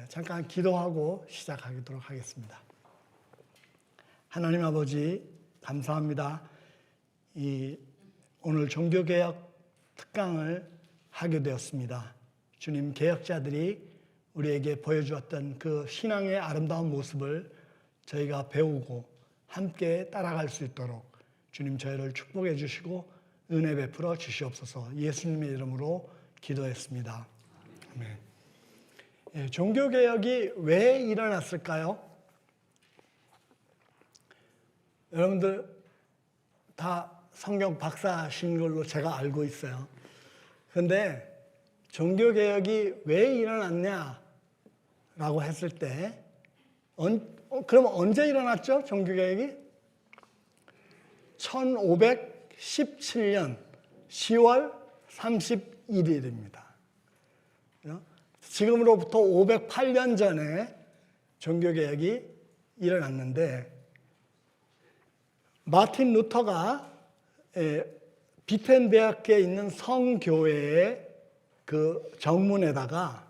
잠깐 기도하고 시작하도록 하겠습니다. 하나님 아버지 감사합니다. 오늘 종교개혁 특강을 하게 되었습니다. 주님, 개혁자들이 우리에게 보여주었던 그 신앙의 아름다운 모습을 저희가 배우고 함께 따라갈 수 있도록 주님 저희를 축복해 주시고 은혜 베풀어 주시옵소서. 예수님의 이름으로 기도했습니다. 아멘. 종교개혁이 왜 일어났을까요? 여러분들 다 성경 박사신 걸로 제가 알고 있어요. 그런데 종교개혁이 왜 일어났냐라고 했을 때 그럼 언제 일어났죠? 종교개혁이? 1517년 10월 31일입니다. 지금으로부터 508년 전에 종교개혁이 일어났는데 마틴 루터가 비텐베르크에 있는 성교회의 그 정문에다가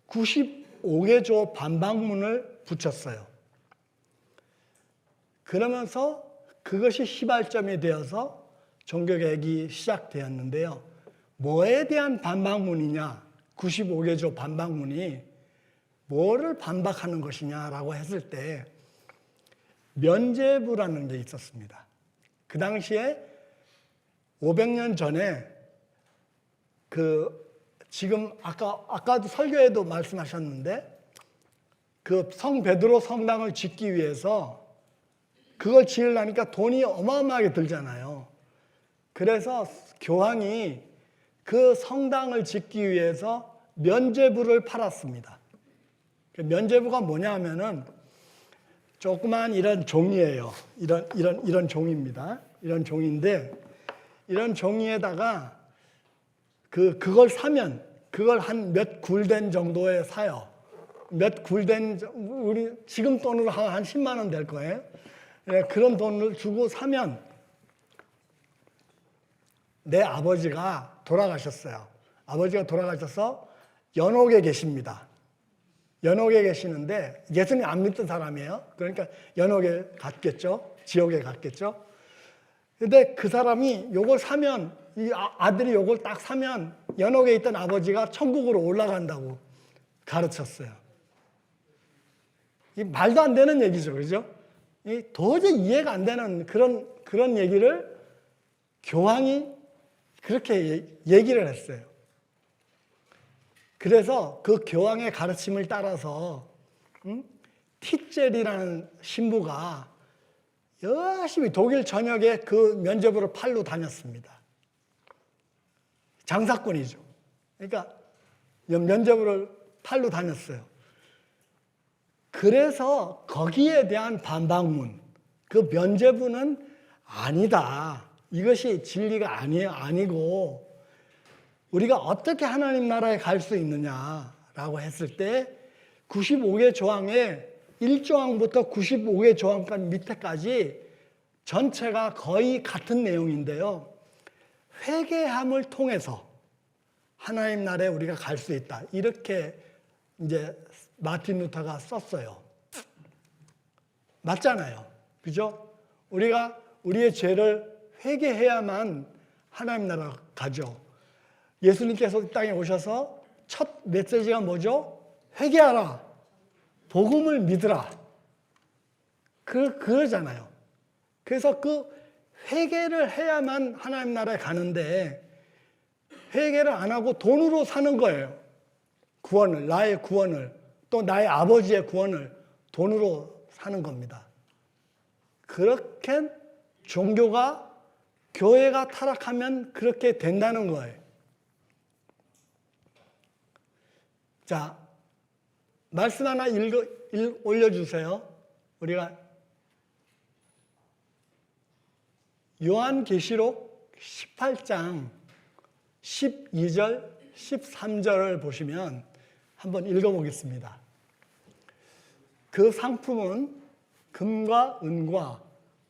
95개조 반박문을 붙였어요. 그러면서 그것이 시발점이 되어서 종교개혁이 시작되었는데요. 뭐에 대한 반박문이냐? 95개조 반박문이 뭐를 반박하는 것이냐라고 했을 때 면죄부라는 게 있었습니다. 그 당시에 500년 전에 지금 아까도 설교에도 말씀하셨는데 그 성 베드로 성당을 짓기 위해서 그걸 지으려니까 돈이 어마어마하게 들잖아요. 그래서 교황이 그 성당을 짓기 위해서 면죄부를 팔았습니다. 면죄부가 뭐냐 하면은 조그만 이런 종이에요. 이런 종입니다. 이런 종인데 이런 종이에다가 그걸 사면 그걸 한 몇 굴덴 정도에 사요. 몇 굴덴, 우리 지금 돈으로 한 10만 원 될 거예요. 그런 돈을 주고 사면 내 아버지가 돌아가셨어요. 아버지가 돌아가셔서 연옥에 계십니다. 연옥에 계시는데 예수님 안 믿던 사람이에요. 그러니까 연옥에 갔겠죠. 지옥에 갔겠죠. 근데 그 사람이 요걸 사면 이 아들이 요걸 딱 사면 연옥에 있던 아버지가 천국으로 올라간다고 가르쳤어요. 이 말도 안 되는 얘기죠. 그죠? 도저히 이해가 안 되는 그런 얘기를 교황이 그렇게 얘기를 했어요. 그래서 그 교황의 가르침을 따라서 티젤이라는 신부가 열심히 독일 전역에 그 면죄부를 팔러 다녔습니다. 장사꾼이죠. 그러니까 면죄부를 팔러 다녔어요. 그래서 거기에 대한 반박문, 그 면죄부는 아니다. 이것이 진리가 아니고 우리가 어떻게 하나님 나라에 갈 수 있느냐라고 했을 때 95개 조항에 1조항부터 95개 조항까지 밑에까지 전체가 거의 같은 내용인데요. 회개함을 통해서 하나님 나라에 우리가 갈 수 있다. 이렇게 이제 마틴 루터가 썼어요. 맞잖아요. 그죠? 우리가 우리의 죄를 회개해야만 하나님 나라 가죠. 예수님께서 이 땅에 오셔서 첫 메시지가 뭐죠? 회개하라. 복음을 믿으라. 그러잖아요. 그래서 그 회개를 해야만 하나님 나라에 가는데 회개를 안 하고 돈으로 사는 거예요. 구원을, 나의 구원을, 또 나의 아버지의 구원을 돈으로 사는 겁니다. 그렇게 교회가 타락하면 그렇게 된다는 거예요. 자, 말씀 하나 올려주세요. 우리가 요한계시록 18장 12절, 13절을 보시면 한번 읽어보겠습니다. 그 상품은 금과 은과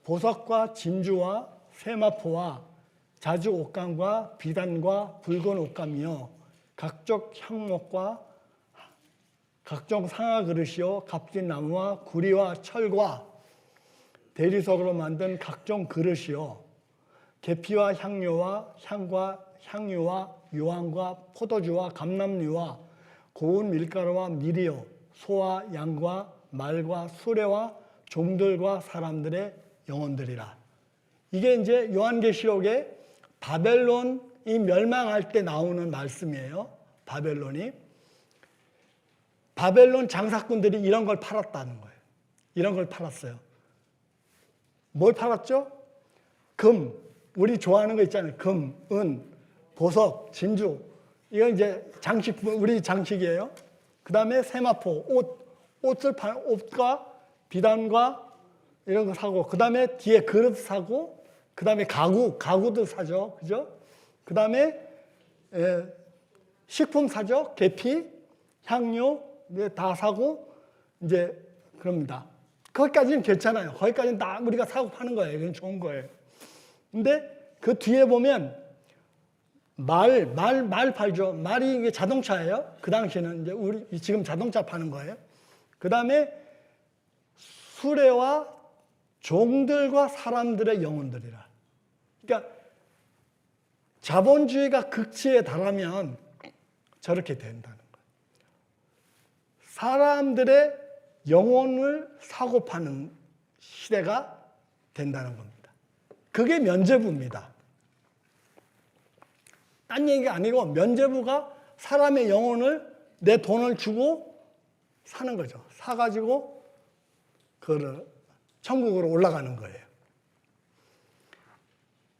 보석과 진주와 세마포와 자주 옷감과 비단과 붉은 옷감이요 각종 향목과 각종 상아 그릇이요 값진 나무와 구리와 철과 대리석으로 만든 각종 그릇이요 계피와 향료와 향과 향유와 유황과 포도주와 감람류와 고운 밀가루와 밀이요 소와 양과 말과 수레와 종들과 사람들의 영혼들이라. 이게 이제 요한계시록에 바벨론이 멸망할 때 나오는 말씀이에요. 바벨론 장사꾼들이 이런 걸 팔았다는 거예요. 이런 걸 팔았어요. 뭘 팔았죠? 금, 우리 좋아하는 거 있잖아요. 금, 은, 보석, 진주. 이건 이제 장식품, 우리 장식이에요. 그 다음에 세마포, 옷과 비단과 이런 거 사고, 그 다음에 뒤에 그릇 사고, 그 다음에 가구도 사죠. 그죠? 그 다음에 식품 사죠. 계피, 향료, 다 사고, 이제 그럽니다. 거기까지는 괜찮아요. 거기까지는 다 우리가 사고 파는 거예요. 그건 좋은 거예요. 근데 그 뒤에 보면 말 팔죠. 말이 이게 자동차예요. 그 당시에는 이제 우리 지금 자동차 파는 거예요. 그 다음에 수레와 종들과 사람들의 영혼들이라. 그러니까 자본주의가 극치에 달하면 저렇게 된다는 거예요. 사람들의 영혼을 사고 파는 시대가 된다는 겁니다. 그게 면죄부입니다. 딴 얘기가 아니고 면죄부가 사람의 영혼을 내 돈을 주고 사는 거죠. 사가지고 그거를 천국으로 올라가는 거예요.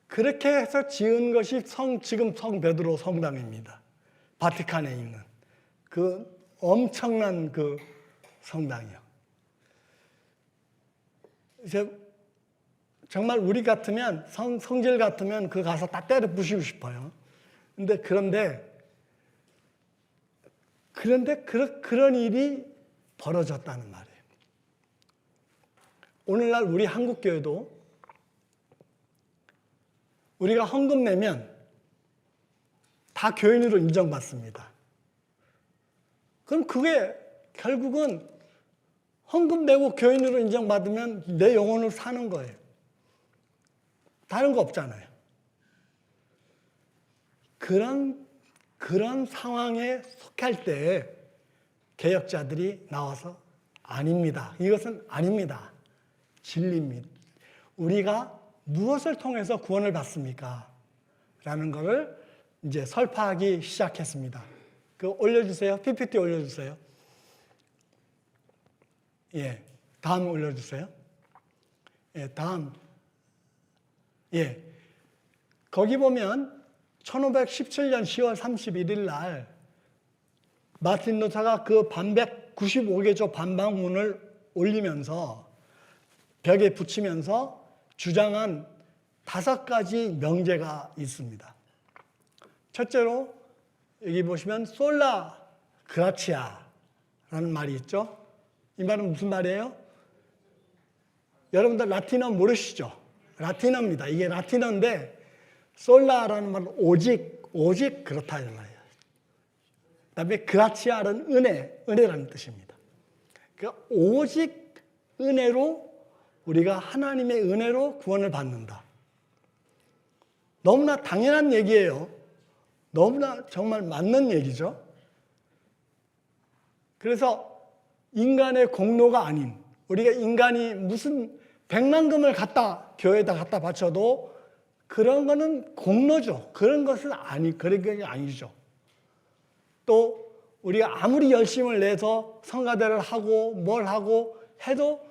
그렇게 해서 지은 것이 지금 성 베드로 성당입니다. 바티칸에 있는 그 엄청난 그 성당이요. 이제 정말 우리 같으면 성질 같으면 그 가서 다 때려 부시고 싶어요. 그런데 그런 일이 벌어졌다는 말이에요. 오늘날 우리 한국교회도 우리가 헌금 내면 다 교인으로 인정받습니다. 그럼 그게 결국은 헌금 내고 교인으로 인정받으면 내 영혼을 사는 거예요. 다른 거 없잖아요. 그런 상황에 속할 때 개혁자들이 나와서 아닙니다. 이것은 아닙니다. 진리입니다. 우리가 무엇을 통해서 구원을 받습니까? 라는 것을 이제 설파하기 시작했습니다. 올려주세요. PPT 올려주세요. 예, 다음 올려주세요. 예, 다음. 예, 거기 보면 1517년 10월 31일 날 마틴 루터가 그 195개조 반박문을 올리면서 벽에 붙이면서 주장한 5가지 명제가 있습니다. 첫째로 여기 보시면 솔라 그라치아라는 말이 있죠. 이 말은 무슨 말이에요? 여러분들 라틴어 모르시죠? 라틴어입니다. 이게 라틴어인데 솔라라는 말은 오직 그렇다 이 말이에요. 그다음에 그라치아는 은혜라는 뜻입니다. 그러니까 오직 은혜로 우리가 하나님의 은혜로 구원을 받는다. 너무나 당연한 얘기예요. 너무나 정말 맞는 얘기죠. 그래서 인간의 공로가 아닌, 우리가 인간이 무슨 백만금을 교회에다 갖다 바쳐도 그런 거는 공로죠. 그런 것은 그런 게 아니죠. 또 우리가 아무리 열심을 내서 성가대를 하고 뭘 하고 해도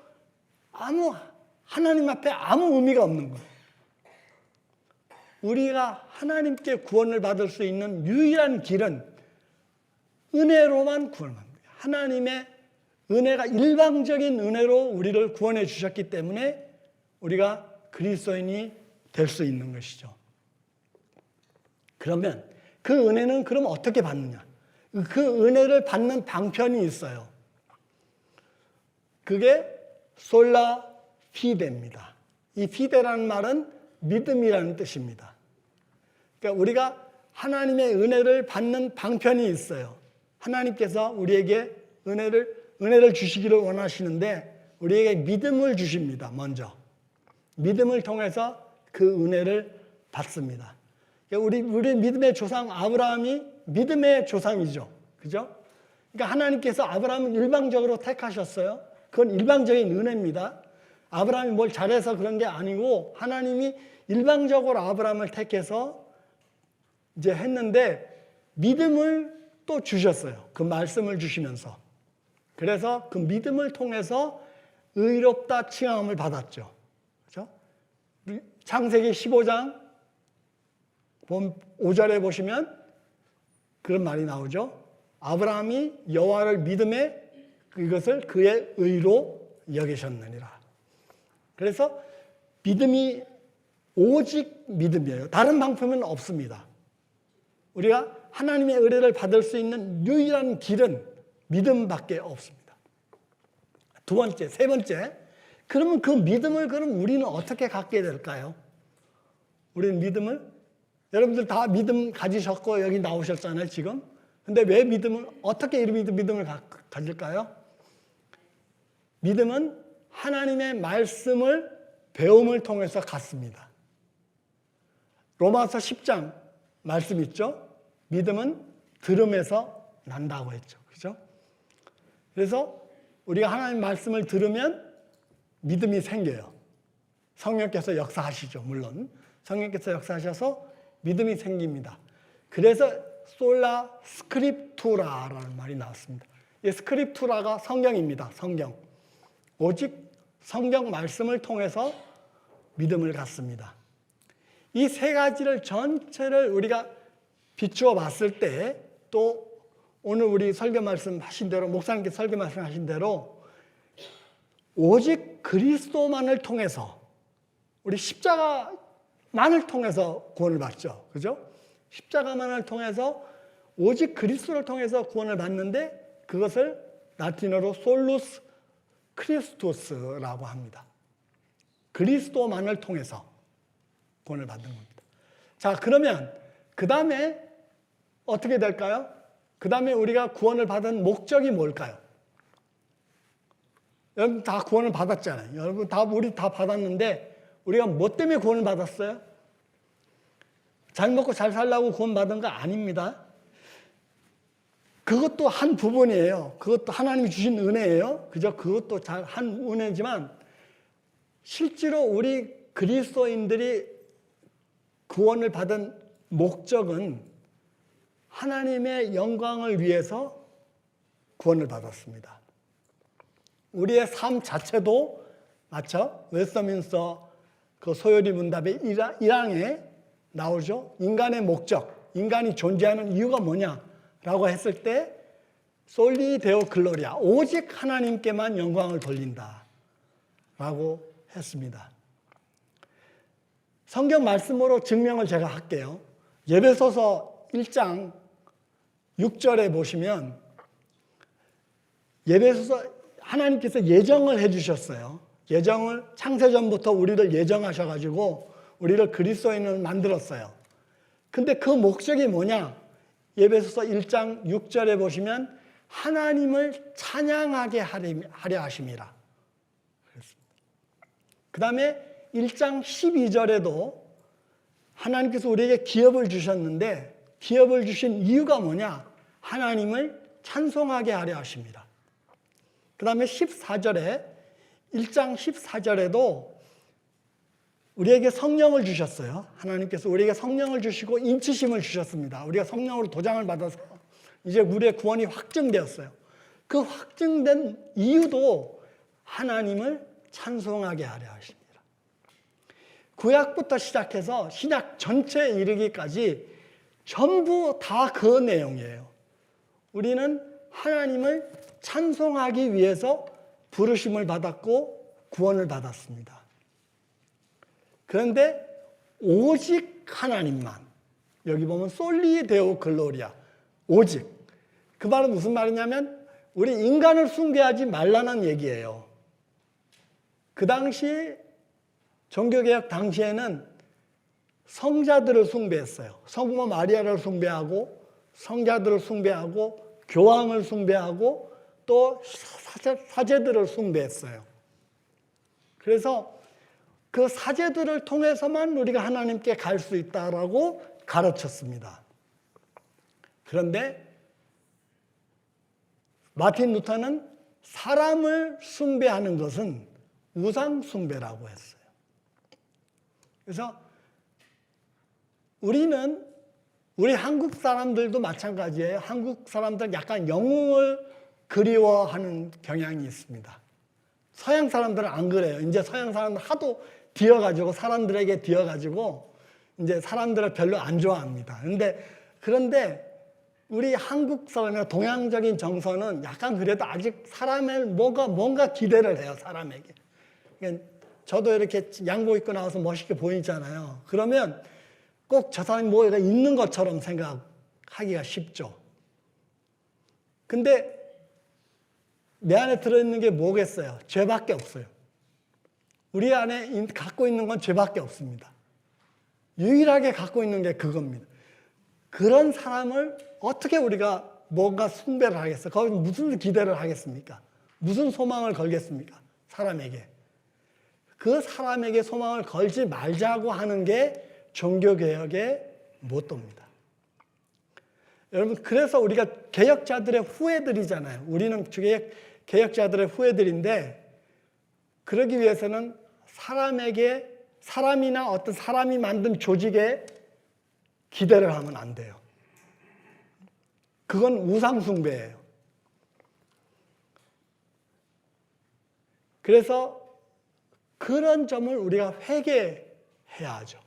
하나님 앞에 아무 의미가 없는 거예요. 우리가 하나님께 구원을 받을 수 있는 유일한 길은 은혜로만 구원을 받는 거예요. 하나님의 은혜가 일방적인 은혜로 우리를 구원해 주셨기 때문에 우리가 그리스도인이 될 수 있는 것이죠. 그러면 그 은혜는 그럼 어떻게 받느냐? 그 은혜를 받는 방편이 있어요. 그게 솔라 피데입니다. 이 피데라는 말은 믿음이라는 뜻입니다. 그러니까 우리가 하나님의 은혜를 받는 방편이 있어요. 하나님께서 우리에게 은혜를 주시기를 원하시는데 우리에게 믿음을 주십니다. 먼저 믿음을 통해서 그 은혜를 받습니다. 우리 믿음의 조상 아브라함이 믿음의 조상이죠. 그죠? 그러니까 하나님께서 아브라함을 일방적으로 택하셨어요. 그건 일방적인 은혜입니다. 아브라함이 뭘 잘해서 그런 게 아니고 하나님이 일방적으로 아브라함을 택해서 이제 했는데 믿음을 또 주셨어요. 그 말씀을 주시면서. 그래서 그 믿음을 통해서 의롭다 칭함을 받았죠. 그렇죠? 창세기 15장 5절에 보시면 그런 말이 나오죠. 아브라함이 여호와를 믿음에 이것을 그의 의로 여기셨느니라. 그래서 믿음이 오직 믿음이에요. 다른 방법은 없습니다. 우리가 하나님의 의뢰를 받을 수 있는 유일한 길은 믿음밖에 없습니다. 두 번째, 세 번째. 그러면 그 믿음을 그럼 우리는 어떻게 갖게 될까요? 우리는 믿음을 여러분들 다 믿음 가지셨고 여기 나오셨잖아요, 지금. 근데 왜 믿음을 어떻게 믿음을 가질까요? 믿음은 하나님의 말씀을 배움을 통해서 갖습니다. 로마서 10장 말씀 있죠? 믿음은 들음에서 난다고 했죠. 그죠? 그래서 우리가 하나님 말씀을 들으면 믿음이 생겨요. 성령께서 역사하시죠. 물론 성령께서 역사하셔서 믿음이 생깁니다. 그래서 솔라 스크립투라라는 말이 나왔습니다. 이 스크립투라가 성경입니다. 성경. 오직 성경 말씀을 통해서 믿음을 갖습니다. 이 세 가지를 전체를 우리가 비추어 봤을 때 또 오늘 우리 설교 말씀하신 대로 목사님께서 설교 말씀하신 대로 오직 그리스도만을 통해서 우리 십자가만을 통해서 구원을 받죠. 그죠? 십자가만을 통해서 오직 그리스도를 통해서 구원을 받는데 그것을 라틴어로 솔루스 크리스토스라고 합니다. 그리스도만을 통해서 구원을 받는 겁니다. 자, 그러면 그 다음에 어떻게 될까요? 그 다음에 우리가 구원을 받은 목적이 뭘까요? 여러분 다 구원을 받았잖아요. 여러분 우리 다 받았는데 우리가 뭐 때문에 구원을 받았어요? 잘 먹고 잘 살라고 구원 받은 거 아닙니다. 그것도 한 부분이에요. 그것도 하나님이 주신 은혜예요. 그죠? 그것도 한 은혜지만 실제로 우리 그리스도인들이 구원을 받은 목적은 하나님의 영광을 위해서 구원을 받았습니다. 우리의 삶 자체도 맞죠? 웨스터민스터 그 소요리 문답의 1항에 나오죠. 인간의 목적, 인간이 존재하는 이유가 뭐냐라고 했을 때 솔리 데오 글로리아, 오직 하나님께만 영광을 돌린다라고 했습니다. 성경 말씀으로 증명을 제가 할게요. 에베소서 1장 6절에 보시면 에베소서 하나님께서 예정을 해주셨어요. 예정을 창세전부터 우리를 예정하셔가지고 우리를 그리스도인을 만들었어요. 근데 그 목적이 뭐냐? 에베소서 1장 6절에 보시면 하나님을 찬양하게 하려 하심이라. 그 다음에 1장 12절에도 하나님께서 우리에게 기업을 주셨는데 기업을 주신 이유가 뭐냐? 하나님을 찬송하게 하려 하십니다. 그 다음에 14절에 1장 14절에도 우리에게 성령을 주셨어요. 하나님께서 우리에게 성령을 주시고 인치심을 주셨습니다. 우리가 성령으로 도장을 받아서 이제 우리의 구원이 확증되었어요. 그 확증된 이유도 하나님을 찬송하게 하려 하십니다. 구약부터 시작해서 신약 전체에 이르기까지 전부 다 그 내용이에요. 우리는 하나님을 찬송하기 위해서 부르심을 받았고 구원을 받았습니다. 그런데 오직 하나님만, 여기 보면 솔리 데오 글로리아, 오직. 그 말은 무슨 말이냐면 우리 인간을 숭배하지 말라는 얘기예요. 그 당시 종교개혁 당시에는 성자들을 숭배했어요. 성모 마리아를 숭배하고 성자들을 숭배하고 교황을 숭배하고 또 사제들을 숭배했어요. 그래서 그 사제들을 통해서만 우리가 하나님께 갈 수 있다라고 가르쳤습니다. 그런데 마틴 루터는 사람을 숭배하는 것은 우상 숭배라고 했어요. 그래서 우리 한국 사람들도 마찬가지예요. 한국 사람들 약간 영웅을 그리워하는 경향이 있습니다. 서양 사람들은 안 그래요. 이제 서양 사람들 하도 뒤어가지고 사람들에게 뒤어가지고 이제 사람들을 별로 안 좋아합니다. 그런데 우리 한국 사람의 동양적인 정서는 약간 그래도 아직 사람을 뭔가 기대를 해요. 사람에게. 그러니까 저도 이렇게 양복 입고 나와서 멋있게 보이잖아요. 그러면 꼭 저 사람이 뭐가 있는 것처럼 생각하기가 쉽죠. 근데 내 안에 들어있는 게 뭐겠어요? 죄밖에 없어요. 우리 안에 갖고 있는 건 죄밖에 없습니다. 유일하게 갖고 있는 게 그겁니다. 그런 사람을 어떻게 우리가 뭔가 숭배를 하겠어요? 거기서 무슨 기대를 하겠습니까? 무슨 소망을 걸겠습니까? 사람에게. 그 사람에게 소망을 걸지 말자고 하는 게 종교개혁의 모토입니다. 여러분, 그래서 우리가 개혁자들의 후예들이잖아요. 우리는 개혁자들의 후예들인데, 그러기 위해서는 사람이나 어떤 사람이 만든 조직에 기대를 하면 안 돼요. 그건 우상숭배예요. 그래서 그런 점을 우리가 회개해야 하죠.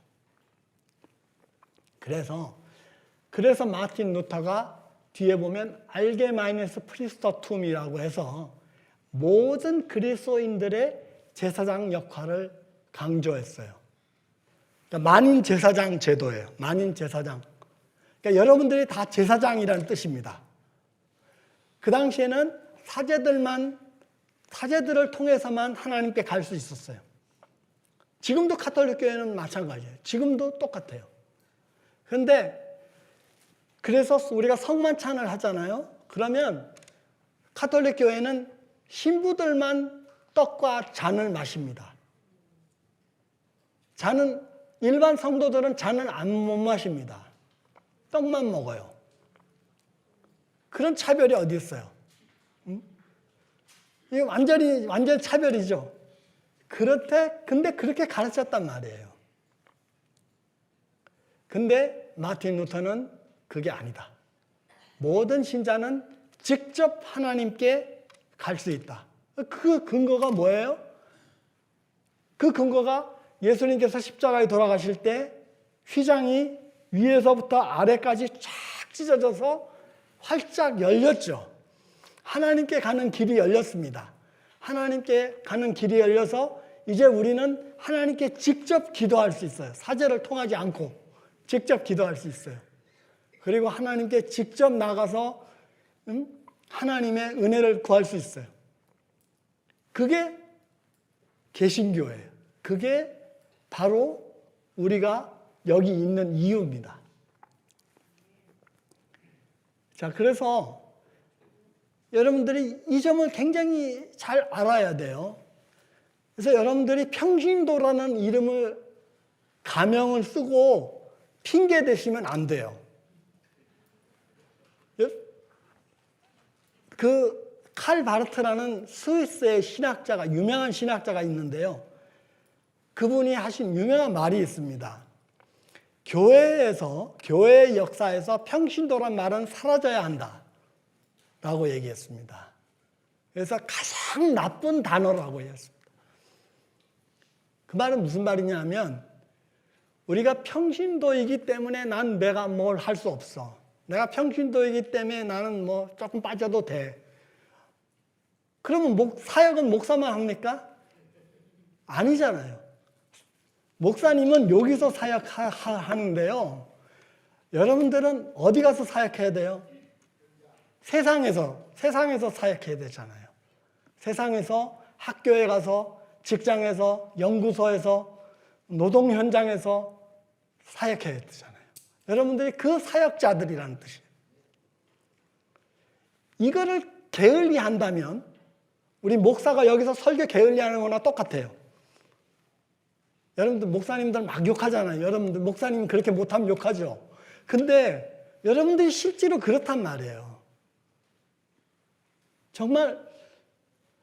그래서 마틴 루터가 뒤에 보면 알게마이네스 프리스터툼이라고 해서 모든 그리스도인들의 제사장 역할을 강조했어요. 그러니까 만인 제사장 제도예요. 만인 제사장. 그러니까 여러분들이 다 제사장이라는 뜻입니다. 그 당시에는 사제들을 통해서만 하나님께 갈 수 있었어요. 지금도 가톨릭 교회는 마찬가지예요. 지금도 똑같아요. 그런데 그래서 우리가 성만찬을 하잖아요. 그러면 가톨릭 교회는 신부들만 떡과 잔을 마십니다. 일반 성도들은 잔을 못 마십니다. 떡만 먹어요. 그런 차별이 어디 있어요? 이게 완전히 차별이죠. 근데 그렇게 가르쳤단 말이에요. 근데 마틴 루터는 그게 아니다. 모든 신자는 직접 하나님께 갈 수 있다. 그 근거가 뭐예요? 그 근거가 예수님께서 십자가에 돌아가실 때 휘장이 위에서부터 아래까지 쫙 찢어져서 활짝 열렸죠. 하나님께 가는 길이 열렸습니다. 하나님께 가는 길이 열려서 이제 우리는 하나님께 직접 기도할 수 있어요. 사제를 통하지 않고 직접 기도할 수 있어요. 그리고 하나님께 직접 나가서 하나님의 은혜를 구할 수 있어요. 그게 개신교예요. 그게 바로 우리가 여기 있는 이유입니다. 자, 그래서 여러분들이 이 점을 굉장히 잘 알아야 돼요. 그래서 여러분들이 평신도라는 가명을 쓰고 핑계 대시면 안 돼요. 칼 바르트라는 스위스의 유명한 신학자가 있는데요. 그분이 하신 유명한 말이 있습니다. 교회의 역사에서 평신도란 말은 사라져야 한다 라고 얘기했습니다. 그래서 가장 나쁜 단어라고 했습니다. 그 말은 무슨 말이냐면, 우리가 평신도이기 때문에 내가 뭘 할 수 없어. 내가 평신도이기 때문에 나는 조금 빠져도 돼. 그러면 사역은 목사만 합니까? 아니잖아요. 목사님은 여기서 사역하는데요. 여러분들은 어디 가서 사역해야 돼요? 세상에서 사역해야 되잖아요. 세상에서 학교에 가서, 직장에서, 연구소에서, 노동 현장에서 사역해야 되잖아요. 여러분들이 그 사역자들이라는 뜻이에요. 이거를 게을리한다면 우리 목사가 여기서 설교 게을리하는 거나 똑같아요. 여러분들 목사님들 막 욕하잖아요. 여러분들 목사님 그렇게 못하면 욕하죠. 근데 여러분들이 실제로 그렇단 말이에요. 정말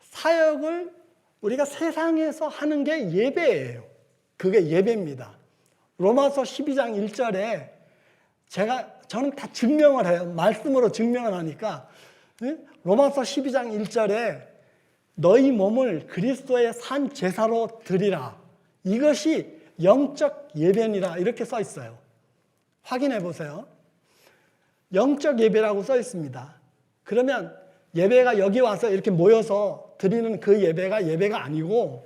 사역을 우리가 세상에서 하는 게 예배예요. 그게 예배입니다. 로마서 12장 1절에 저는 다 증명을 해요. 말씀으로 증명을 하니까 로마서 12장 1절에 너희 몸을 그리스도의 산 제사로 드리라. 이것이 영적 예배니라 이렇게 써 있어요. 확인해 보세요. 영적 예배라고 써 있습니다. 그러면 예배가 여기 와서 이렇게 모여서 드리는 그 예배가 아니고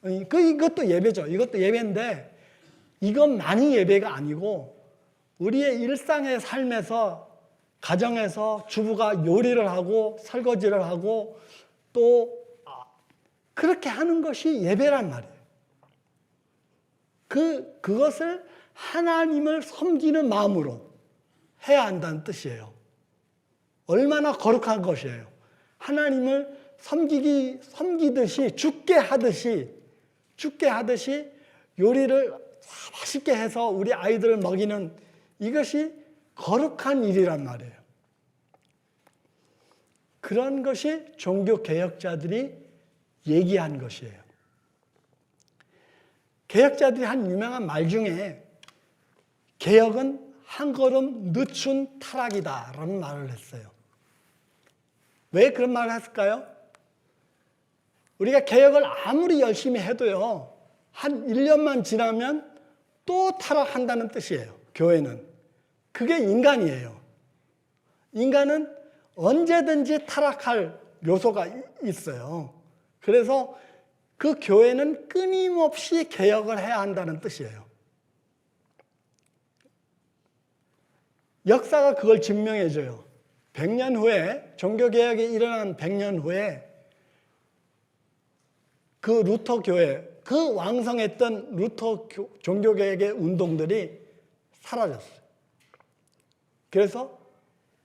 이것도 예배죠. 이것도 예배인데 이것만이 예배가 아니고 우리의 일상의 삶에서 가정에서 주부가 요리를 하고 설거지를 하고 또 그렇게 하는 것이 예배란 말이에요. 그것을 하나님을 섬기는 마음으로 해야 한다는 뜻이에요. 얼마나 거룩한 것이에요. 하나님을 섬기듯이 죽게 하듯이 요리를 맛있게 해서 우리 아이들을 먹이는 이것이 거룩한 일이란 말이에요. 그런 것이 종교개혁자들이 얘기한 것이에요. 개혁자들이 한 유명한 말 중에 개혁은 한 걸음 늦춘 타락이다라는 말을 했어요. 왜 그런 말을 했을까요? 우리가 개혁을 아무리 열심히 해도요, 한 1년만 지나면 또 타락한다는 뜻이에요. 교회는. 그게 인간이에요. 인간은 언제든지 타락할 요소가 있어요. 그래서 그 교회는 끊임없이 개혁을 해야 한다는 뜻이에요. 역사가 그걸 증명해줘요. 100년 후에, 종교개혁이 일어난 100년 후에 그 루터 교회, 그 왕성했던 루터 종교개혁의 운동들이 사라졌어요. 그래서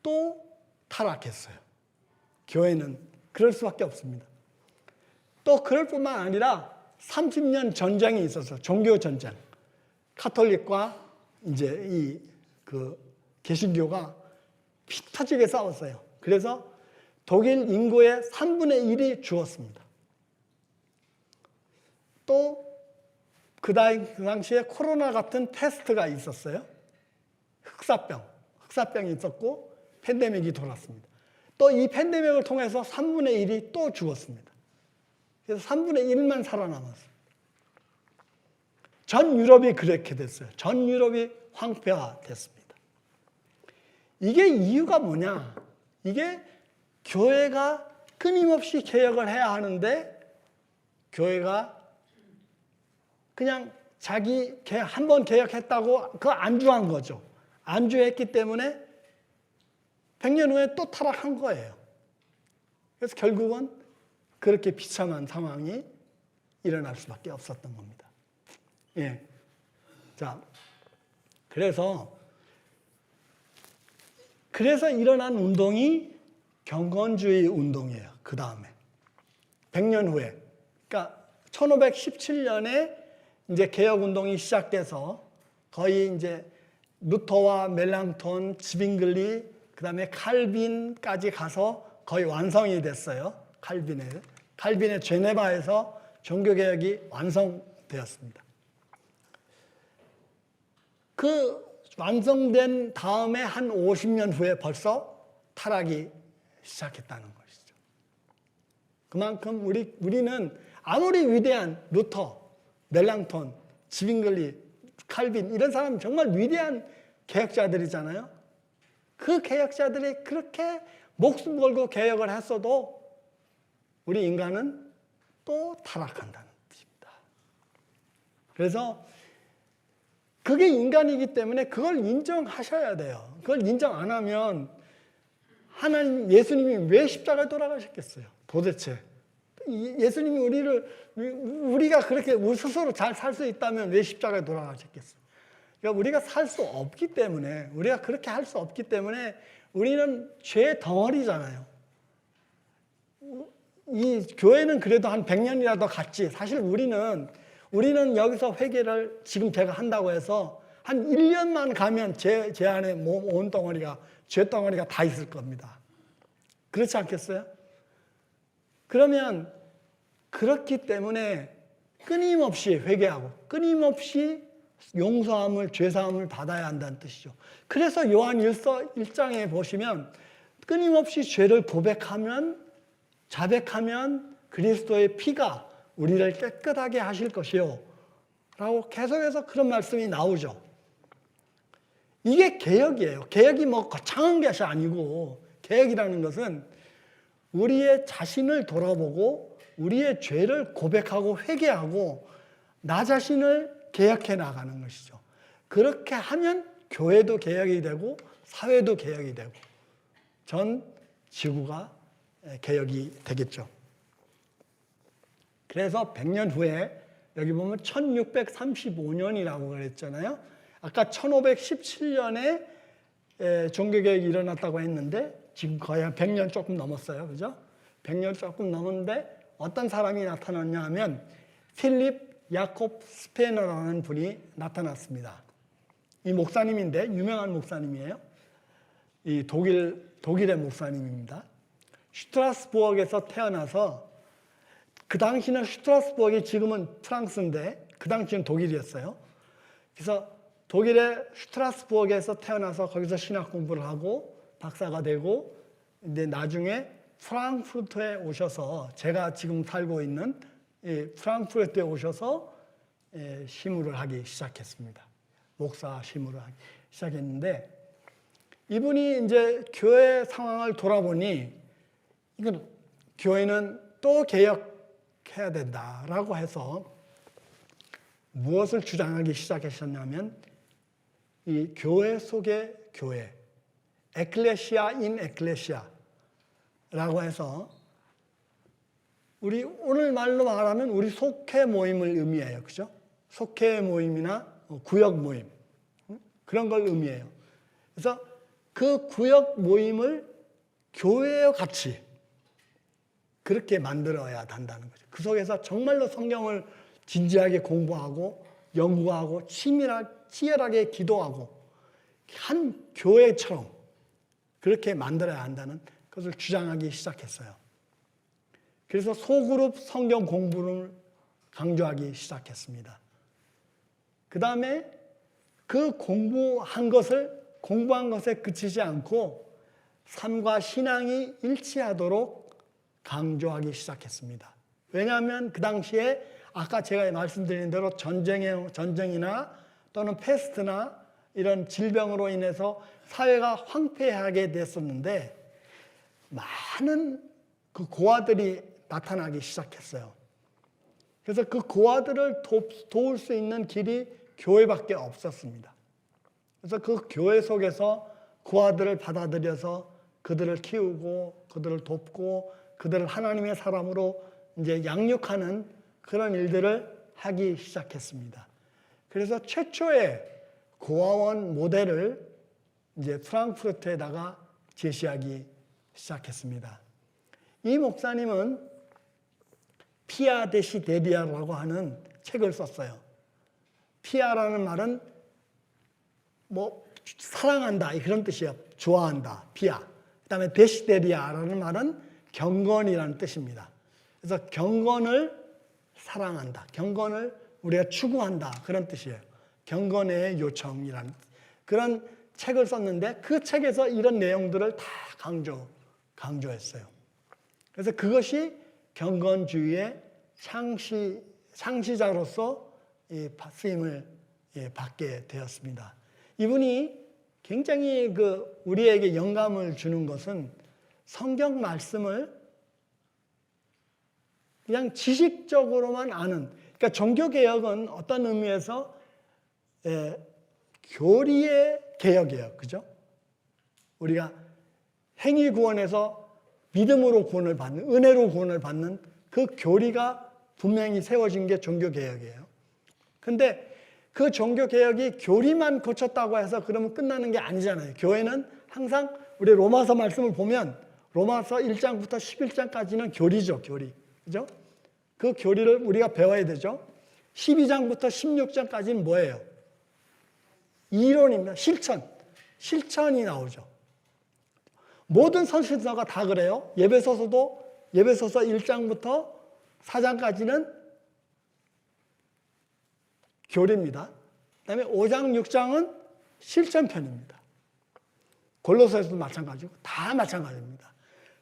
또 타락했어요. 교회는 그럴 수밖에 없습니다. 또 그럴 뿐만 아니라 30년 전쟁이 있어서 종교 전쟁, 카톨릭과 이제 개신교가 피 터지게 싸웠어요. 그래서 독일 인구의 3분의 1이 죽었습니다. 또 그 당시에 코로나 같은 패스트가 있었어요. 흑사병이 있었고 팬데믹이 돌았습니다. 또 이 팬데믹을 통해서 3분의 1이 또 죽었습니다. 그래서 3분의 1만 살아남았어요. 전 유럽이 그렇게 됐어요. 전 유럽이 황폐화됐습니다. 이게 이유가 뭐냐? 이게 교회가 끊임없이 개혁을 해야 하는데 교회가 그냥 자기 한 번 개혁했다고 그거 안주한 거죠. 안주했기 때문에 100년 후에 또 타락한 거예요. 그래서 결국은 그렇게 비참한 상황이 일어날 수밖에 없었던 겁니다. 예. 자, 그래서 일어난 운동이 경건주의 운동이에요. 그 다음에 100년 후에, 그러니까 1517년에 이제 개혁 운동이 시작돼서 거의 이제 루터와 멜랑톤, 지빙글리, 그 다음에 칼빈까지 가서 거의 완성이 됐어요. 칼빈의 제네바에서 종교개혁이 완성되었습니다. 그 완성된 다음에 한 50년 후에 벌써 타락이 시작했다는 것이죠. 그만큼 우리는 아무리 위대한 루터, 멜랑톤, 지빙글리, 칼빈 이런 사람은 정말 위대한 개혁자들이잖아요. 그 개혁자들이 그렇게 목숨 걸고 개혁을 했어도 우리 인간은 또 타락한다는 뜻입니다. 그래서 그게 인간이기 때문에 그걸 인정하셔야 돼요. 그걸 인정 안 하면 하나님, 예수님이 왜 십자가에 돌아가셨겠어요? 도대체. 예수님이 우리가 그렇게 우리 스스로 잘 살 수 있다면 왜 십자가에 돌아가셨겠어요? 그러니까 우리가 살 수 없기 때문에, 우리가 그렇게 할 수 없기 때문에 우리는 죄의 덩어리잖아요. 이 교회는 그래도 한 100년이라도 갔지. 사실 우리는 여기서 회개를 지금 제가 한다고 해서 한 1년만 가면 제 안에 온 덩어리가, 죄 덩어리가 다 있을 겁니다. 그렇지 않겠어요? 그러면 그렇기 때문에 끊임없이 회개하고 끊임없이 용서함을, 죄사함을 받아야 한다는 뜻이죠. 그래서 요한 1장에 보시면 끊임없이 죄를 고백하면, 자백하면 그리스도의 피가 우리를 깨끗하게 하실 것이요 라고 계속해서 그런 말씀이 나오죠. 이게 개혁이에요. 개혁이 뭐 거창한 것이 아니고, 개혁이라는 것은 우리의 자신을 돌아보고 우리의 죄를 고백하고 회개하고 나 자신을 개혁해 나가는 것이죠. 그렇게 하면 교회도 개혁이 되고 사회도 개혁이 되고 전 지구가 개혁이 되겠죠. 그래서 100년 후에 여기 보면 1635년이라고 그랬잖아요. 아까 1517년에 종교개혁이 일어났다고 했는데 지금 거의 한 100년 조금 넘었어요. 그죠? 100년 조금 넘었는데 어떤 사람이 나타났냐 하면 필립 야콥 스페너라는 분이 나타났습니다. 이 목사님인데 유명한 목사님이에요. 이 독일의 목사님입니다. 슈트라스부르크에서 태어나서 그 당시는 슈트라스부르크가 지금은 프랑스인데 그 당시는 독일이었어요. 그래서 독일의 슈트라스부르크에서 태어나서 거기서 신학 공부를 하고 박사가 되고 이제 나중에 프랑크푸르트에 오셔서 제가 지금 살고 있는 프랑크푸르트에 오셔서 시무를 하기 시작했습니다. 목사 시무를 하기 시작했는데 이분이 이제 교회 상황을 돌아보니 이건 교회는 또 개혁해야 된다라고 해서 무엇을 주장하기 시작하셨냐면 이 교회 속의 교회, 에클레시아 인 에클레시아라고 해서 우리 오늘 말로 말하면 우리 속회 모임을 의미해요. 그죠? 속회 모임이나 구역 모임 그런 걸 의미해요. 그래서 그 구역 모임을 교회와 같이 그렇게 만들어야 한다는 거죠. 그 속에서 정말로 성경을 진지하게 공부하고 연구하고 치열하게 기도하고 한 교회처럼 그렇게 만들어야 한다는 것을 주장하기 시작했어요. 그래서 소그룹 성경 공부를 강조하기 시작했습니다. 그 다음에 그 공부한 것에 그치지 않고 삶과 신앙이 일치하도록 강조하기 시작했습니다. 왜냐하면 그 당시에 아까 제가 말씀드린 대로 전쟁이나 또는 패스트나 이런 질병으로 인해서 사회가 황폐하게 됐었는데 많은 그 고아들이 나타나기 시작했어요. 그래서 그 고아들을 도울 수 있는 길이 교회밖에 없었습니다. 그래서 그 교회 속에서 고아들을 받아들여서 그들을 키우고 그들을 돕고 그들을 하나님의 사람으로 이제 양육하는 그런 일들을 하기 시작했습니다. 그래서 최초의 고아원 모델을 이제 프랑크푸르트에다가 제시하기 시작했습니다. 이 목사님은 피아 데시데리아라고 하는 책을 썼어요. 피아라는 말은 뭐 사랑한다 그런 뜻이에요. 좋아한다. 피아. 그다음에 데시데리아라는 말은 경건이라는 뜻입니다. 그래서 경건을 사랑한다. 경건을 우리가 추구한다. 그런 뜻이에요. 경건의 요청이라는 그런 책을 썼는데 그 책에서 이런 내용들을 다 강조했어요. 그래서 그것이 경건주의의 창시자로서 쓰임을 받게 되었습니다. 이분이 굉장히 우리에게 영감을 주는 것은 성경 말씀을 그냥 지식적으로만 아는, 그러니까 종교개혁은 어떤 의미에서 교리의 개혁이에요. 그죠? 우리가 행위구원에서 믿음으로 구원을 받는, 은혜로 구원을 받는 그 교리가 분명히 세워진 게 종교개혁이에요. 근데 그 종교개혁이 교리만 고쳤다고 해서 그러면 끝나는 게 아니잖아요. 교회는 항상 우리 로마서 말씀을 보면 로마서 1장부터 11장까지는 교리죠, 교리. 그죠? 그 교리를 우리가 배워야 되죠. 12장부터 16장까지는 뭐예요? 이론입니다. 실천이 나오죠. 모든 선지서가 다 그래요. 예배소서도 예배소서 1장부터 4장까지는 교리입니다. 그다음에 5장, 6장은 실천편입니다. 골로새서도 마찬가지고 다 마찬가지입니다.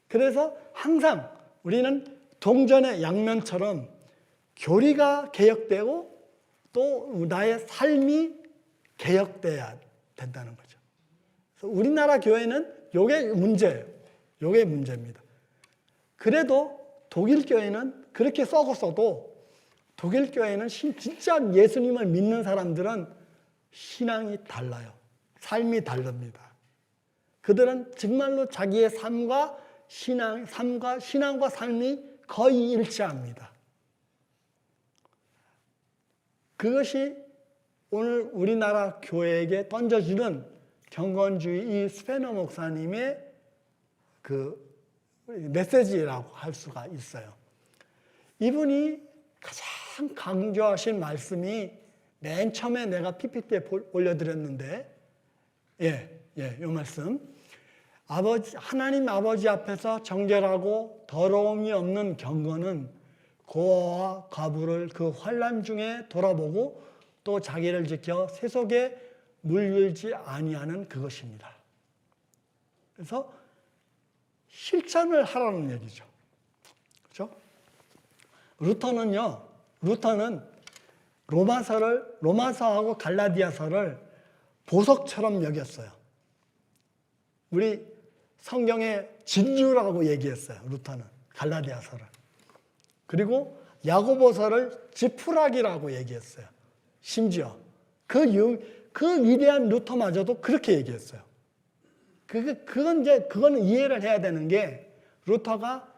그래서 항상 우리는 동전의 양면처럼 교리가 개혁되고 또 나의 삶이 개혁돼야 된다는 거죠. 그래서 우리나라 교회는 요게 문제예요. 요게 문제입니다. 그래도 독일 교회는 그렇게 썩었어도 독일 교회는 진짜 예수님을 믿는 사람들은 신앙이 달라요. 삶이 다릅니다. 그들은 정말로 자기의 삶과 신앙과 삶이 거의 일치합니다. 그것이 오늘 우리나라 교회에게 던져주는 경건주의 이 스페너 목사님의 그 메시지라고 할 수가 있어요. 이분이 가장 강조하신 말씀이 맨 처음에 내가 PPT에 올려드렸는데, 이 말씀. 하나님 아버지 앞에서 정결하고 더러움이 없는 경건은 고아와 과부를 그 환난 중에 돌아보고 또 자기를 지켜 세속에 물들지 아니하는 그것입니다. 그래서 실천을 하라는 얘기죠. 그렇죠? 루터는 로마서하고 갈라디아서를 보석처럼 여겼어요. 우리 성경의 진주라고 얘기했어요. 루터는 갈라디아서를. 그리고 야고보서를 지푸라기라고 얘기했어요. 심지어 그 위대한 루터마저도 그렇게 얘기했어요. 그건 이해를 해야 되는 게 루터가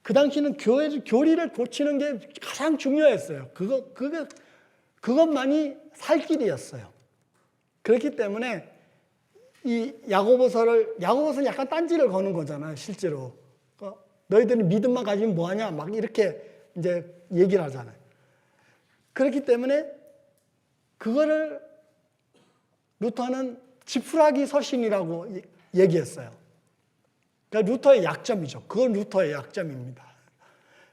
그 당시는 교리를 고치는 게 가장 중요했어요. 그것만이 살 길이었어요. 그렇기 때문에 이 야고보서는 약간 딴지를 거는 거잖아요, 실제로. 너희들은 믿음만 가지면 뭐하냐, 막 이렇게 이제 얘기를 하잖아요. 그렇기 때문에 그거를 루터는 지푸라기 서신이라고 얘기했어요. 그러니까 루터의 약점이죠. 그건 루터의 약점입니다.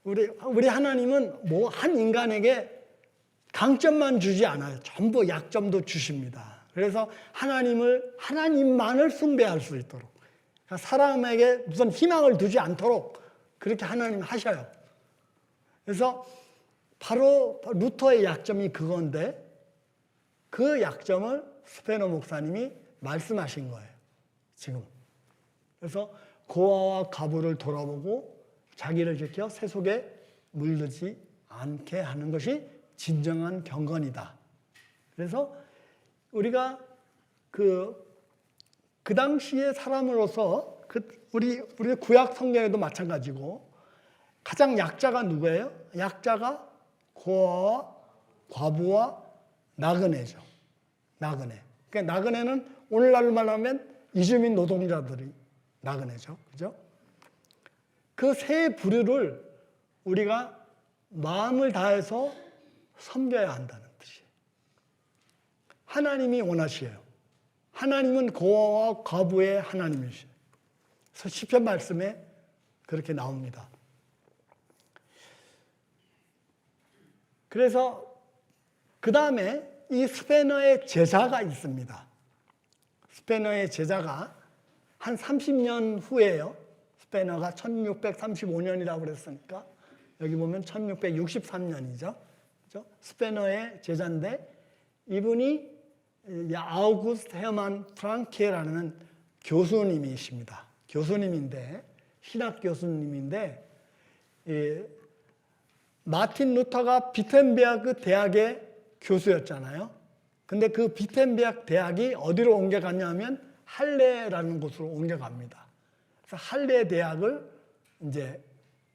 우리 하나님은 뭐 한 인간에게 강점만 주지 않아요. 전부 약점도 주십니다. 그래서 하나님만을 숭배할 수 있도록, 그러니까 사람에게 무슨 희망을 두지 않도록 그렇게 하나님 하셔요. 그래서 바로 루터의 약점이 그건데 그 약점을 스페너 목사님이 말씀하신 거예요. 지금. 그래서 고아와 과부를 돌아보고 자기를 지켜 세속에 물들지 않게 하는 것이 진정한 경건이다. 그래서 우리가 그 당시의 사람으로서 우리 구약 성경에도 마찬가지고 가장 약자가 누구예요? 약자가 고아와 과부와 나그네죠. 나그네. 그러니까 나그네는 오늘날로 말하면 이주민 노동자들이 나그네죠. 그죠? 그 세 부류를 우리가 마음을 다해서 섬겨야 한다는 뜻이에요. 하나님이 원하시에요. 하나님은 고아와 과부의 하나님이시에요. 그래서 시편 말씀에 그렇게 나옵니다. 그래서 그 다음에 이 스페너의 제자가 있습니다. 스페너의 제자가 한 30년 후에요. 스페너가 1635년이라고 그랬으니까 여기 보면 1663년이죠. 그렇죠? 스페너의 제자인데 이분이 아우구스트 헤르만 프랑케라는 교수님이십니다. 교수님인데 신학 교수님인데 마틴 루터가 비텐베르크 대학의 교수였잖아요. 근데 그 비텐베르크 대학이 어디로 옮겨갔냐면 할레라는 곳으로 옮겨갑니다. 그래서 할레 대학을 이제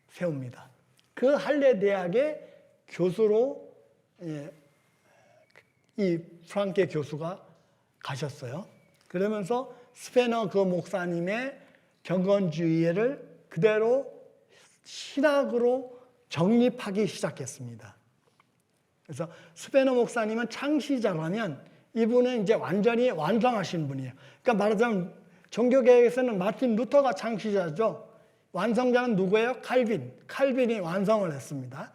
세웁니다. 그 할레 대학의 교수로 이 프랑케 교수가 가셨어요. 그러면서 스페너 그 목사님의 경건주의를 그대로 신학으로 정립하기 시작했습니다. 그래서 스페너 목사님은 창시자라면 이분은 이제 완전히 완성하신 분이에요. 그러니까 말하자면 종교개혁에서는 마틴 루터가 창시자죠. 완성자는 누구예요? 칼빈. 칼빈이 완성을 했습니다.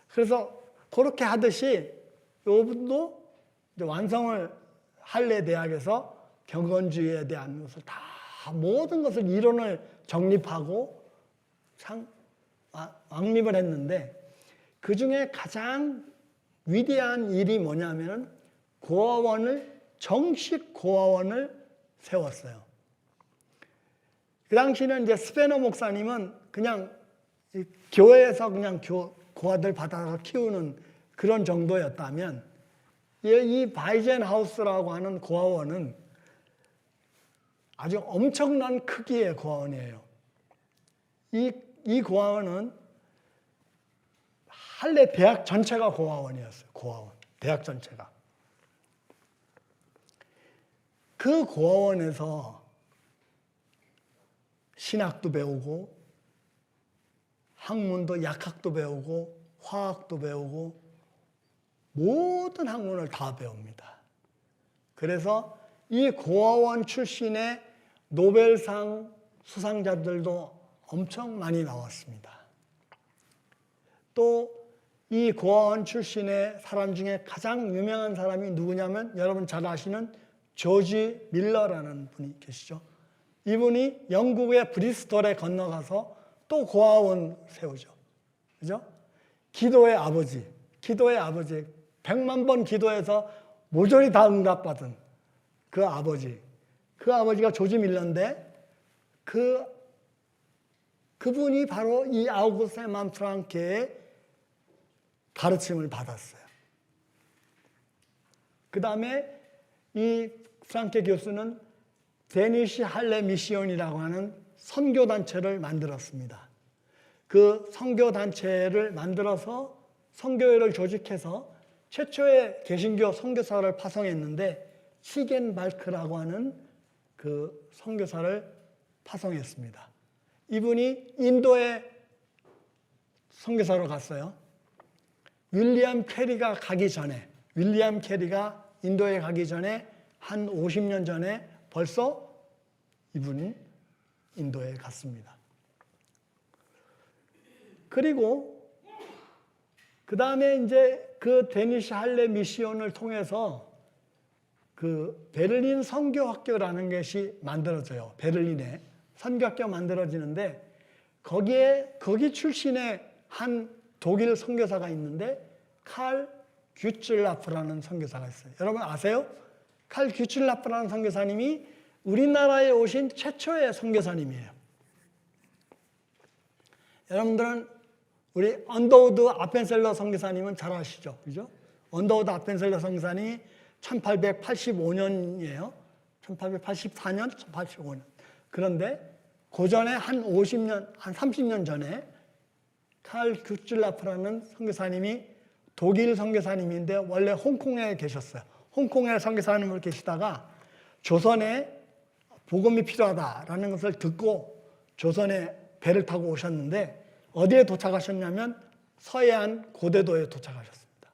그래서 그렇게 하듯이 이분도 이제 완성을 할레 대학에서 경건주의에 대한 것을 다 모든 것을 이론을 정립하고 왕립을 했는데 그 중에 가장 위대한 일이 뭐냐면 정식 고아원을 세웠어요. 그 당시는 이제 스페너 목사님은 그냥 교회에서 그냥 고아들 받아서 키우는 그런 정도였다면 이 바이젠하우스라고 하는 고아원은 아주 엄청난 크기의 고아원이에요. 이 고아원은 할레 대학 전체가 고아원이었어요. 고아원. 대학 전체가. 그 고아원에서 신학도 배우고 학문도 약학도 배우고 화학도 배우고 모든 학문을 다 배웁니다. 그래서 이 고아원 출신의 노벨상 수상자들도 엄청 많이 나왔습니다. 또 이 고아원 출신의 사람 중에 가장 유명한 사람이 누구냐면 여러분 잘 아시는 조지 밀러라는 분이 계시죠. 이분이 영국의 브리스톨에 건너가서 또 고아원 세우죠. 그죠? 기도의 아버지. 100만 번 기도해서 모조리 다 응답받은 그 아버지. 그 아버지가 조지 밀러인데 그분이 바로 이 아우구스테 맘프랑케의 가르침을 받았어요. 그 다음에 이 프랑케 교수는 데니시 할레 미시온이라고 하는 선교단체를 만들었습니다. 그 선교단체를 만들어서 선교회를 조직해서 최초의 개신교 선교사를 파송했는데 시겐발크라고 하는 그 선교사를 파송했습니다. 이분이 인도에 선교사로 갔어요. 윌리엄 캐리가 인도에 가기 전에 한 50년 전에 벌써 이분은 인도에 갔습니다. 그리고 그 다음에 이제 그 데니시 할레 미시온을 통해서 그 베를린 선교학교라는 것이 만들어져요. 베를린에 선교학교가 만들어지는데 거기 출신의 한 독일 선교사가 있는데 칼 규츠라프라는 선교사가 있어요. 여러분 아세요? 칼 규츠라프라는 선교사님이 우리나라에 오신 최초의 선교사님이에요. 여러분들은 우리 언더우드 아펜셀러 선교사님은 잘 아시죠? 그죠? 언더우드 아펜셀러 선교사님이 1885년이에요. 1884년, 1885년. 그런데 그 전에 한 50년, 한 30년 전에 칼 규츠라프라는 선교사님이 독일 선교사님인데 원래 홍콩에 계셨어요. 홍콩에 선교사님으로 계시다가 조선에 복음이 필요하다라는 것을 듣고 조선에 배를 타고 오셨는데 어디에 도착하셨냐면 서해안 고대도에 도착하셨습니다.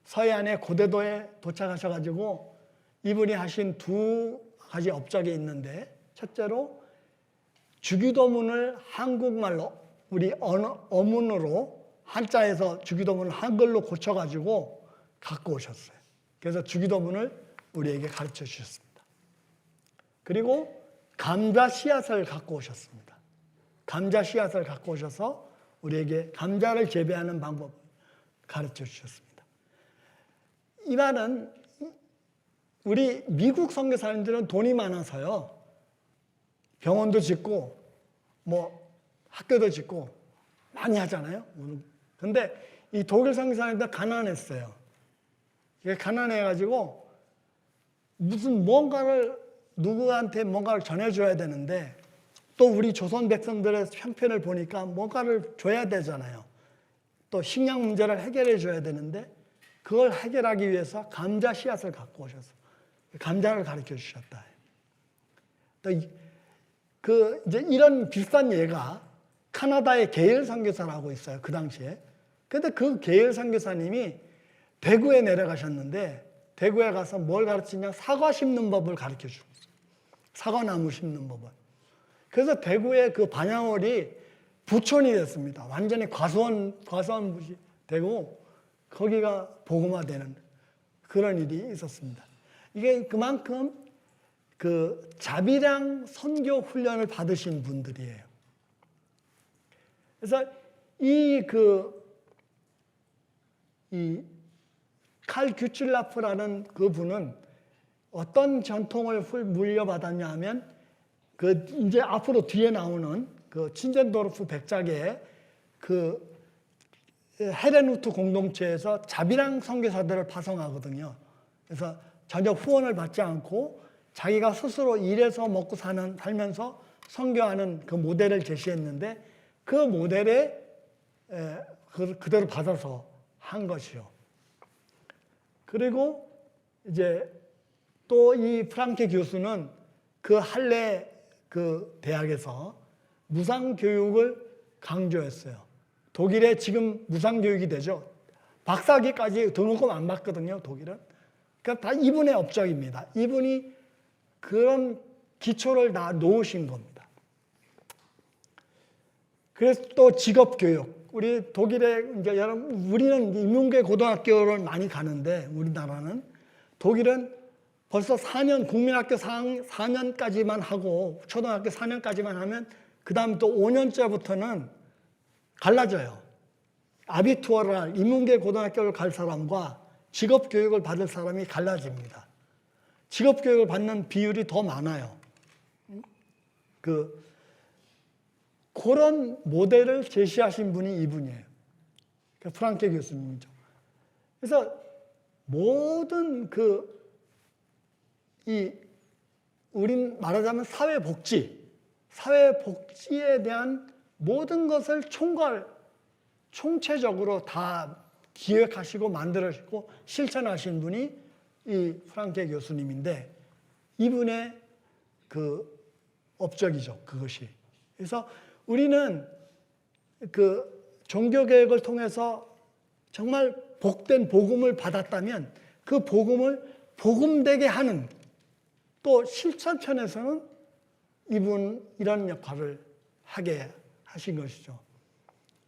서해안의 고대도에 도착하셔가지고 이분이 하신 두 가지 업적이 있는데 첫째로 주기도문을 한국말로 우리 어문으로 한자에서 주기도문을 한글로 고쳐가지고 갖고 오셨어요. 그래서 주기도문을 우리에게 가르쳐 주셨습니다. 그리고 감자 씨앗을 갖고 오셨습니다. 감자 씨앗을 갖고 오셔서 우리에게 감자를 재배하는 방법을 가르쳐 주셨습니다. 이 말은 우리 미국 선교사님들은 돈이 많아서요. 병원도 짓고 뭐 학교도 짓고 많이 하잖아요. 근데 이 독일 선교사님들 가난했어요. 가난해가지고 무슨 뭔가를 누구한테 뭔가를 전해줘야 되는데 또 우리 조선 백성들의 형편을 보니까 뭔가를 줘야 되잖아요. 또 식량 문제를 해결해 줘야 되는데 그걸 해결하기 위해서 감자 씨앗을 갖고 오셔서 감자를 가르쳐 주셨다. 또 이제 이런 비슷한 예가 카나다의 게일 선교사라고 있어요. 그 당시에. 근데 그 게일 선교사님이 대구에 내려가셨는데 대구에 가서 뭘 가르치냐? 사과 심는 법을 가르쳐 주고 있어요. 사과나무 심는 법을. 그래서 대구의 그 반야월이 부촌이 됐습니다. 완전히 과수원부시 되고 거기가 복음화되는 그런 일이 있었습니다. 이게 그만큼 그 자비랑 선교 훈련을 받으신 분들이에요. 그래서 칼 규칠라프라는 그 분은 어떤 전통을 물려받았냐 하면 이제 앞으로 뒤에 나오는 그 친젠도르프 백작의 그 헤레누트 공동체에서 자비랑 선교사들을 파송하거든요. 그래서 전혀 후원을 받지 않고 자기가 스스로 일해서 먹고 살면서 선교하는 그 모델을 제시했는데 그 모델에 그대로 받아서 한 것이요. 그리고 이제 또 이 프랑케 교수는 그 할레 그 대학에서 무상교육을 강조했어요. 독일에 지금 무상교육이 되죠. 박사학위까지 등록금 안 받거든요, 독일은. 그러니까 다 이분의 업적입니다. 이분이 그런 기초를 다 놓으신 겁니다. 그래서 또 직업교육. 우리 독일에, 이제 우리는 인문계 고등학교를 많이 가는데, 우리나라는. 독일은 벌써 4년, 국민학교 4년까지만 하고, 초등학교 4년까지만 하면, 그 다음 또 5년째부터는 갈라져요. 아비투어를 인문계 고등학교를 갈 사람과 직업교육을 받을 사람이 갈라집니다. 직업교육을 받는 비율이 더 많아요. 그런 모델을 제시하신 분이 이분이에요. 프랑케 교수님이죠. 그래서 모든 우린 말하자면 사회복지에 대한 모든 것을 총체적으로 다 기획하시고 만들으시고 실천하신 분이 이 프랑케 교수님인데 이분의 그 업적이죠, 그것이. 그래서 우리는 그 종교개혁을 통해서 정말 복된 복음을 받았다면 그 복음을 복음되게 하는 또 실천편에서는 이런 역할을 하게 하신 것이죠.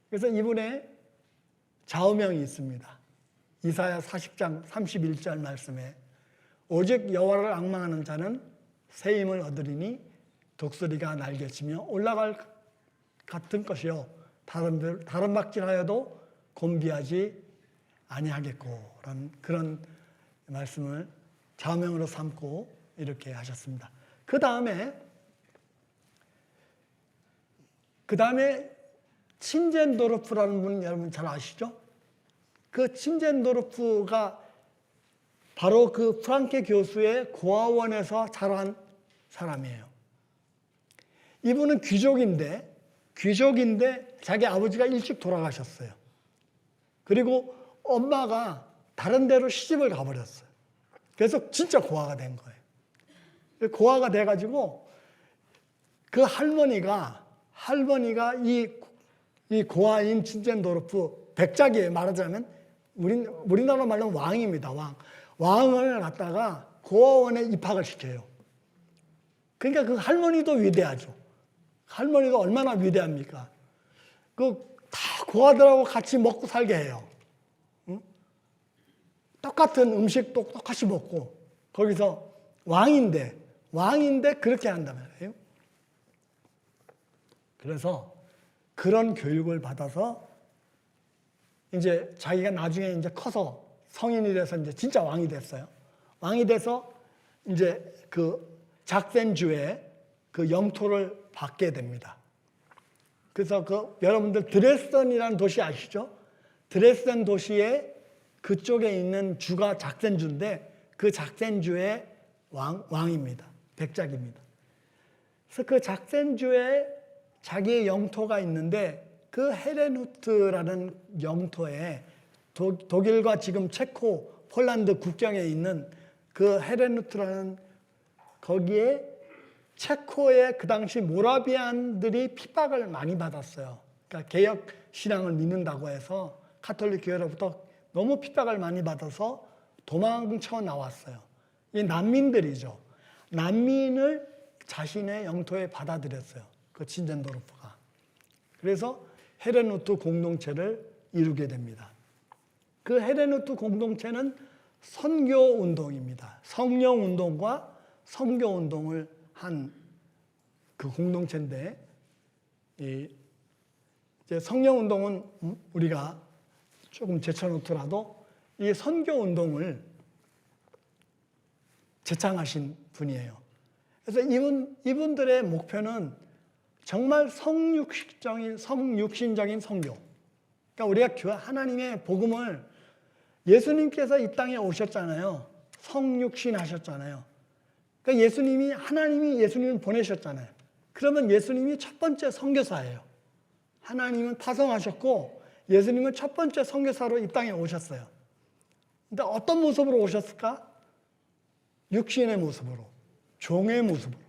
그래서 이분의 좌우명이 있습니다. 이사야 40장 31절 말씀에 오직 여호와를 앙망하는 자는 새 힘을 얻으리니 독수리가 날개치며 올라갈 같은 것이요 다른 박질하여도 곤비하지 아니하겠고 라는 그런 말씀을 좌우명으로 삼고 이렇게 하셨습니다. 그 다음에 친젠도르프라는 분 여러분 잘 아시죠? 그 친젠도르프가 바로 그 프랑케 교수의 고아원에서 자란 사람이에요. 이분은 귀족인데 자기 아버지가 일찍 돌아가셨어요. 그리고 엄마가 다른 데로 시집을 가버렸어요. 그래서 진짜 고아가 된 거예요. 고아가 돼가지고 그 할머니가 이 고아인 친젠도르프 백작이에요. 말하자면 우리나라 말로는 왕입니다. 왕을 갖다가 고아원에 입학을 시켜요. 그러니까 그 할머니도 위대하죠. 할머니가 얼마나 위대합니까? 다 고아들하고 같이 먹고 살게 해요. 응? 똑같은 음식도 똑같이 먹고 거기서 왕인데 그렇게 한단 말이에요. 그래서 그런 교육을 받아서 이제 자기가 나중에 이제 커서 성인이 돼서 이제 진짜 왕이 됐어요. 왕이 돼서 이제 그 작센주의 그 영토를 받게 됩니다. 그래서 여러분들 드레스덴이라는 도시 아시죠? 드레스덴 도시의 그쪽에 있는 주가 작센주인데 그 작센주의 왕입니다. 백작입니다. 그래서 그 작센주에 자기의 영토가 있는데 그 헤레누트라는 영토에 독일과 지금 체코, 폴란드 국경에 있는 그 헤레누트라는 거기에 체코의 그 당시 모라비안들이 핍박을 많이 받았어요. 그러니까 개혁 신앙을 믿는다고 해서 가톨릭 교회로부터 너무 핍박을 많이 받아서 도망쳐 나왔어요. 이 난민들이죠. 난민을 자신의 영토에 받아들였어요. 그 친젠도르프가. 그래서 헤레누트 공동체를 이루게 됩니다. 그 헤레누트 공동체는 선교 운동입니다. 성령 운동과 선교 운동을 한 그 공동체인데, 이제 성령 운동은 우리가 조금 제쳐놓더라도 이 선교 운동을 제창하신 분이에요. 그래서 이분들의 목표는 정말 성육신적인 선교. 그러니까 우리가 하나님의 복음을 예수님께서 이 땅에 오셨잖아요. 성육신 하셨잖아요. 그러니까 하나님이 예수님을 보내셨잖아요. 그러면 예수님이 첫 번째 선교사예요. 하나님은 파송하셨고 예수님은 첫 번째 선교사로 이 땅에 오셨어요. 근데 어떤 모습으로 오셨을까? 육신의 모습으로, 종의 모습으로,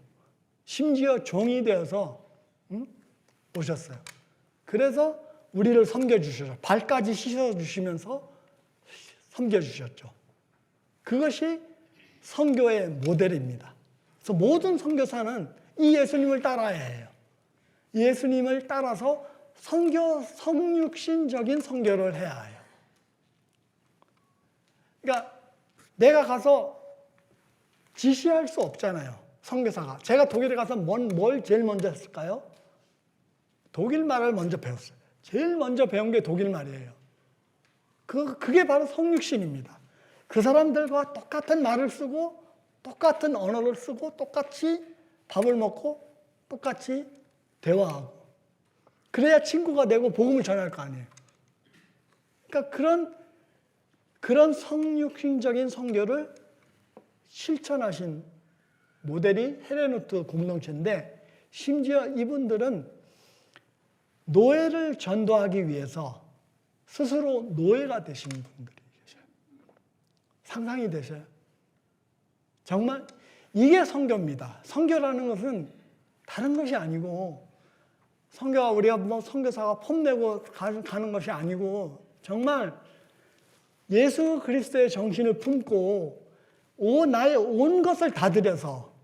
심지어 종이 되어서 오셨어요. 그래서 우리를 섬겨주셨죠. 발까지 씻어주시면서 섬겨주셨죠. 그것이 선교의 모델입니다. 그래서 모든 선교사는 이 예수님을 따라야 해요. 예수님을 따라서 성육신적인 선교를 해야 해요. 그러니까 내가 가서 지시할 수 없잖아요. 선교사가. 제가 독일에 가서 뭘 제일 먼저 했을까요? 독일 말을 먼저 배웠어요. 제일 먼저 배운 게 독일 말이에요. 그게 바로 성육신입니다. 그 사람들과 똑같은 말을 쓰고 똑같은 언어를 쓰고 똑같이 밥을 먹고 똑같이 대화하고 그래야 친구가 되고 복음을 전할 거 아니에요. 그러니까 그런 성육신적인 선교를 실천하신 모델이 헤레누트 공동체인데 심지어 이분들은 노예를 전도하기 위해서 스스로 노예가 되신 분들이 계셔요. 상상이 되셔요? 정말 이게 선교입니다. 선교라는 것은 다른 것이 아니고 선교가 우리가 뭐 선교사가 폼내고 가는 것이 아니고 정말 예수 그리스도의 정신을 품고 나의 온 것을 다 들여서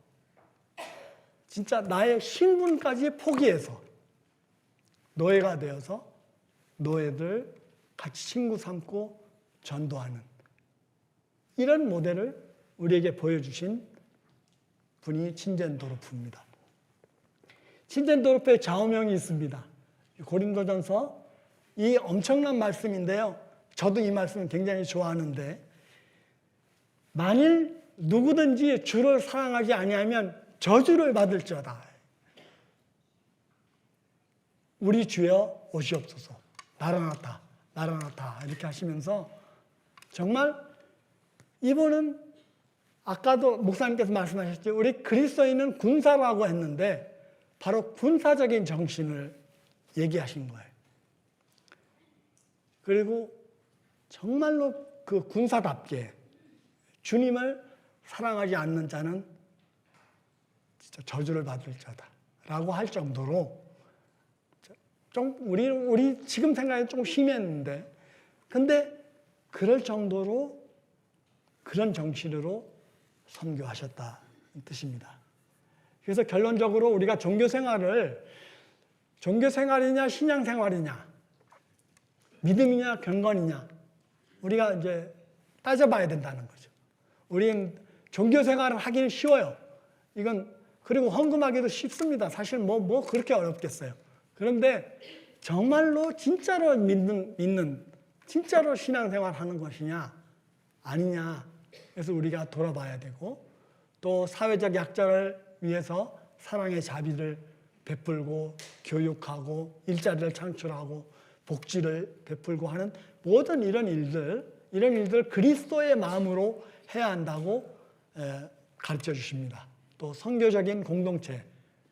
진짜 나의 신분까지 포기해서 노예가 되어서 노예들 같이 친구 삼고 전도하는 이런 모델을 우리에게 보여주신 분이 친젠도르프입니다. 친젠도르프의 좌우명이 있습니다. 고린도전서 이 엄청난 말씀인데요. 저도 이 말씀을 굉장히 좋아하는데 만일 누구든지 주를 사랑하지 아니하면 저주를 받을지어다. 우리 주여 오시옵소서. 나라나타 나라나타 이렇게 하시면서 정말 이분은 아까도 목사님께서 말씀하셨죠. 우리 그리스도인은 군사라고 했는데 바로 군사적인 정신을 얘기하신 거예요. 그리고 정말로 그 군사답게 주님을 사랑하지 않는 자는 진짜 저주를 받을 자다라고 할 정도로 좀 우리 지금 생각에 좀 심했는데 근데 그럴 정도로 그런 정신으로 선교하셨다는 뜻입니다. 그래서 결론적으로 우리가 종교생활이냐 신앙생활이냐 믿음이냐 경건이냐 우리가 이제 따져봐야 된다는 거죠. 우리는 종교생활을 하기는 쉬워요. 그리고 헌금하기도 쉽습니다. 사실 뭐 그렇게 어렵겠어요. 그런데 정말로 진짜로 믿는 진짜로 신앙생활 하는 것이냐 아니냐 그래서 우리가 돌아봐야 되고 또 사회적 약자를 위해서 사랑의 자비를 베풀고 교육하고 일자리를 창출하고 복지를 베풀고 하는 모든 이런 일들 그리스도의 마음으로 해야 한다고 가르쳐 주십니다. 또 선교적인 공동체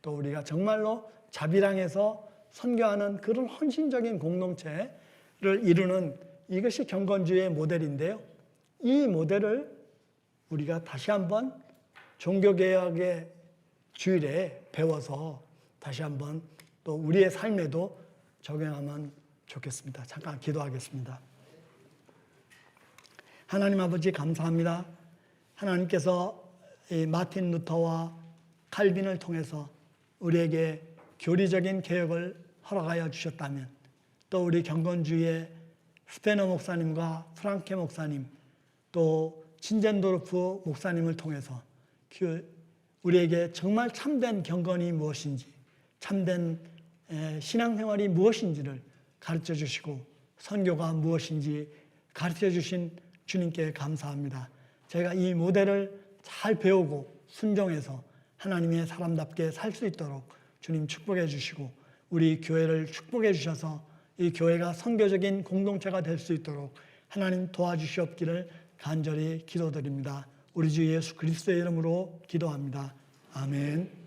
또 우리가 정말로 자비랑에서 선교하는 그런 헌신적인 공동체를 이루는 이것이 경건주의의 모델인데요. 이 모델을 우리가 다시 한번 종교개혁의 주일에 배워서 다시 한번 또 우리의 삶에도 적용하면 좋겠습니다. 잠깐 기도하겠습니다. 하나님 아버지 감사합니다. 하나님께서 이 마틴 루터와 칼빈을 통해서 우리에게 교리적인 개혁을 허락하여 주셨다면 또 우리 경건주의의 스페너 목사님과 프랑케 목사님 또 친젠도르프 목사님을 통해서 우리에게 정말 참된 경건이 무엇인지 참된 신앙생활이 무엇인지를 가르쳐 주시고 선교가 무엇인지 가르쳐 주신 주님께 감사합니다. 제가 이 모델을 잘 배우고 순종해서 하나님의 사람답게 살 수 있도록 주님 축복해 주시고 우리 교회를 축복해 주셔서 이 교회가 선교적인 공동체가 될 수 있도록 하나님 도와주시옵기를 간절히 기도드립니다. 우리 주 예수 그리스도의 이름으로 기도합니다. 아멘.